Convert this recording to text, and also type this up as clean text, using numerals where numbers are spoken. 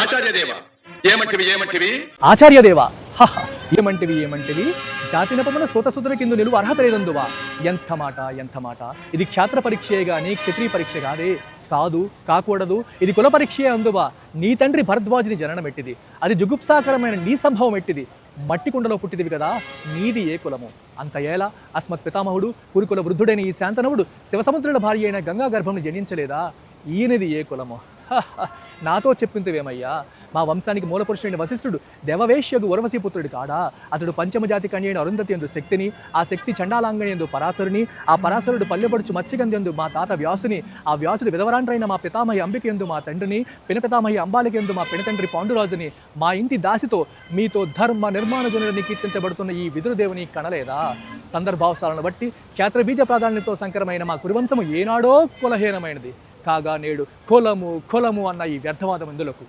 ఆచార్యదేవ ఏమంటివి ఆచార్యదేవా ఏమంటివి జాతినపమన సోతసుతుల కింద నిలువ అర్హత లేదందువా. ఎంత మాట. ఇది క్షాత్ర పరీక్షే గాని క్షత్రియ పరీక్ష కాదే. కాకూడదు, ఇది కుల పరీక్షే అందువా. నీ తండ్రి భరద్వాజుని జననం ఎట్టిది, అది జుగుప్సాకరమైన నీ సంభవం ఎట్టిది. మట్టి కుండలో పుట్టిదివి కదా, నీది ఏ కులము. అంత ఏలా అస్మత్ పితామహుడు కురుకుల వృద్ధుడైన ఈ శాంతనవుడు శివసముద్రుల భార్య అయిన గంగా గర్భంను జనించలేదా. ఈయనది ఏ కులము. నాతో చెప్పింతివేమయ్యా. మా వంశానికి మూలపురుషుడైన వశిష్ఠుడు దేవవేశ్యగు ఉర్వశీపుత్రుడు కాడా. అతడు పంచమజాతి కన్యైన అరుంధతి యందు శక్తిని, ఆ శక్తి చండాలాంగని యందు పరాశరుని, ఆ పరాశరుడు పల్లెపడుచు మత్స్యగంధి యందు మా తాత వ్యాసుని, ఆ వ్యాసుడు విధవరాండ్రైన మా పితామహి అంబిక యందు మా తండ్రిని, పినపితామహి అంబాలిక యందు మా పినతండ్రి పాండురాజుని, మా ఇంటి దాసితో మీతో ధర్మ నిర్మాణ జనులని కీర్తించబడుతున్న ఈ విదురుదేవుని కనలేదా. సందర్భావసరాలను బట్టి క్షేత్రబీజ ప్రాధాన్యతతో సంకరమైన మా కురువంశము ఏనాడో కులహీనమైనది కాగా నేడు కులము అన్న ఈ వ్యర్థవాదం ఇందులకు.